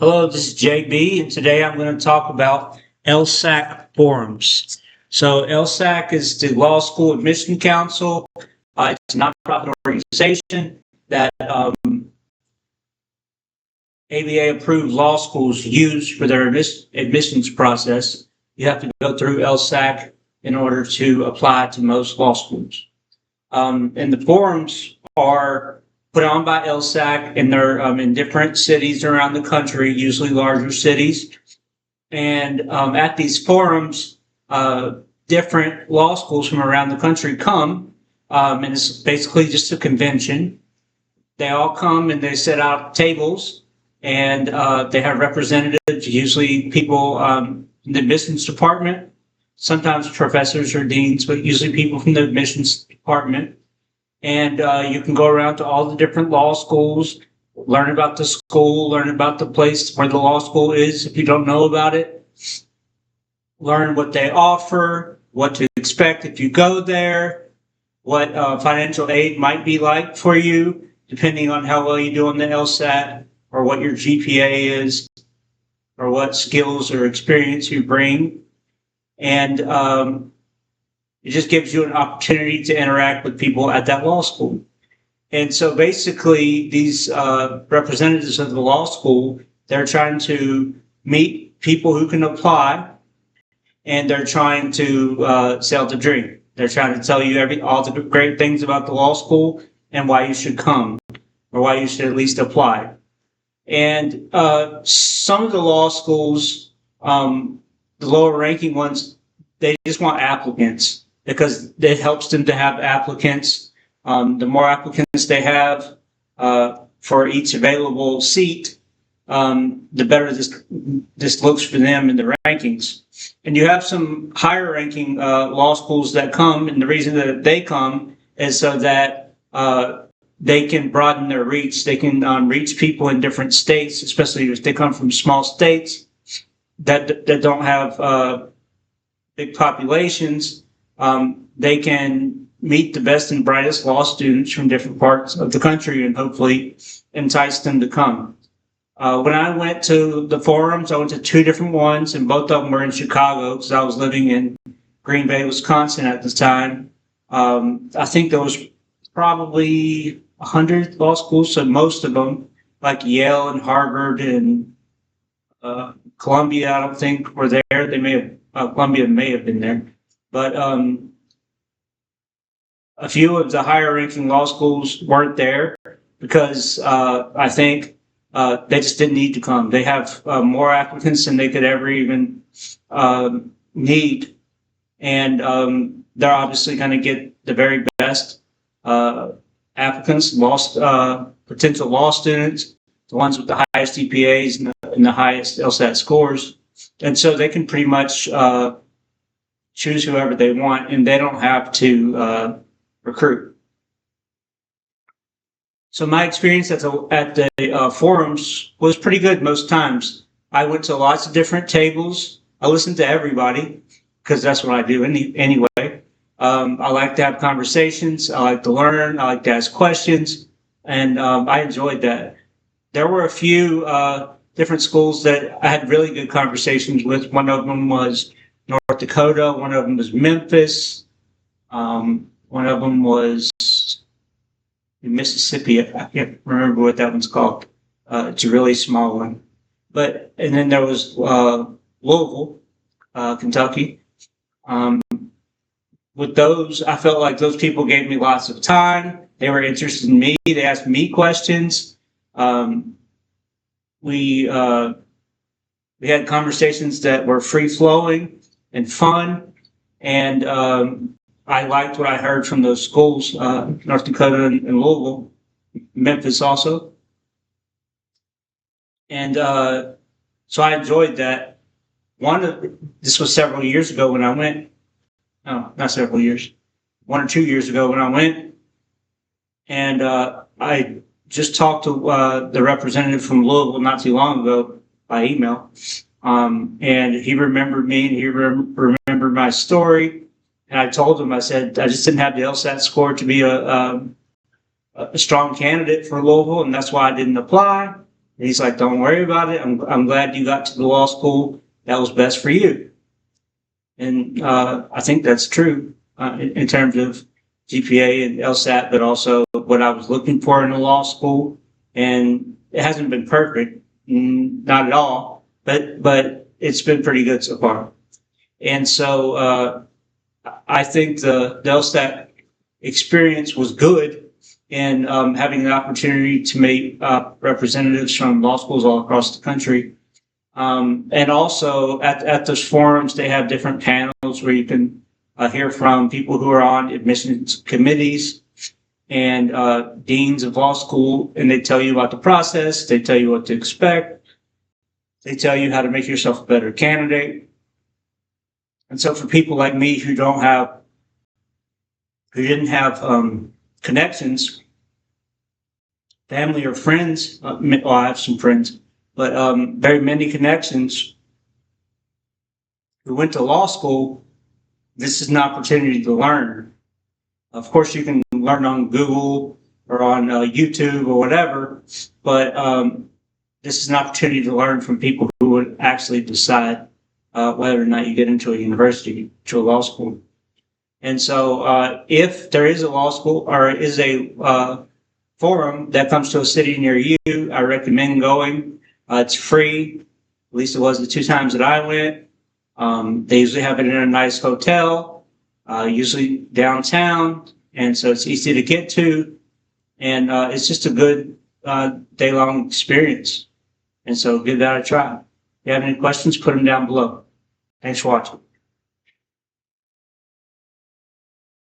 Hello, this is JB, and today I'm going to talk about LSAC forums. So LSAC is the Law School Admission Council. It's a nonprofit organization that ABA-approved law schools use for their admissions process. You have to go through LSAC in order to apply to most law schools. And the forums are put on by LSAC, and they're in different cities around the country, usually larger cities. And at these forums, different law schools from around the country come, and it's basically just a convention. They all come and they set out tables, and they have representatives, usually people in the admissions department, sometimes professors or deans, but usually people from the admissions department. And you can go around to all the different law schools, learn about the school, learn about the place where the law school is if you don't know about it, learn what they offer, what to expect if you go there, what financial aid might be like for you, depending on how well you do on the LSAT, or what your GPA is, or what skills or experience you bring. And it just gives you an opportunity to interact with people at that law school. And so basically, these representatives of the law school, they're trying to meet people who can apply, and they're trying to sell the dream. They're trying to tell you all the great things about the law school and why you should come, or why you should at least apply. And some of the law schools, the lower ranking ones, they just want applicants, because it helps them to have applicants. The more applicants they have for each available seat, the better this looks for them in the rankings. And you have some higher ranking law schools that come, and the reason that they come is so that they can broaden their reach. They can reach people in different states, especially if they come from small states that don't have big populations. They can meet the best and brightest law students from different parts of the country and hopefully entice them to come. When I went to the forums, I went to two different ones, and both of them were in Chicago, because I was living in Green Bay, Wisconsin at the time. I think there was probably 100 law schools, so most of them, like Yale and Harvard and Columbia, I don't think were there. They may have, Columbia may have been there. But a few of the higher ranking law schools weren't there because I think they just didn't need to come. They have more applicants than they could ever even need. And they're obviously going to get the very best applicants, potential law students, the ones with the highest GPAs and the highest LSAT scores. And so they can pretty much choose whoever they want, and they don't have to recruit. So my experience at the forums was pretty good most times. I went to lots of different tables. I listened to everybody, because that's what I do anyway. I like to have conversations. I like to learn. I like to ask questions, and I enjoyed that. There were a few different schools that I had really good conversations with. One of them was North Dakota, one of them was Memphis, one of them was Mississippi. I can't remember what that one's called. It's a really small one. And then there was Louisville, Kentucky. With those, I felt like those people gave me lots of time. They were interested in me. They asked me questions. We had conversations that were free-flowing and fun, and I liked what I heard from those schools, North Dakota and Louisville, Memphis also. And so I enjoyed that. This was several years ago when I went. No, not several years. 1 or 2 years ago when I went. And I just talked to the representative from Louisville not too long ago by email. And he remembered me, and he remembered my story. And I told him, I said, I just didn't have the LSAT score to be a strong candidate for Louisville, and that's why I didn't apply. And he's like, don't worry about it. I'm glad you got to the law school that was best for you. And I think that's true in terms of GPA and LSAT, but also what I was looking for in a law school. And it hasn't been perfect, not at all, but it's been pretty good so far. And so I think the LSAT experience was good in having the opportunity to meet representatives from law schools all across the country. And also at those forums, they have different panels where you can hear from people who are on admissions committees and deans of law school, and they tell you about the process, they tell you what to expect, they tell you how to make yourself a better candidate. And so for people like me who didn't have connections, family or friends, well, I have some friends, but very many connections who went to law school, this is an opportunity to learn. Of course, you can learn on Google or on YouTube or whatever, but this is an opportunity to learn from people who would actually decide whether or not you get into a university, to a law school. And so if there is a law school or is a forum that comes to a city near you, I recommend going. It's free. At least it was the 2 times that I went. They usually have it in a nice hotel, usually downtown, and so it's easy to get to, and it's just a good day-long experience. And so give that a try. If you have any questions, put them down below. Thanks for watching.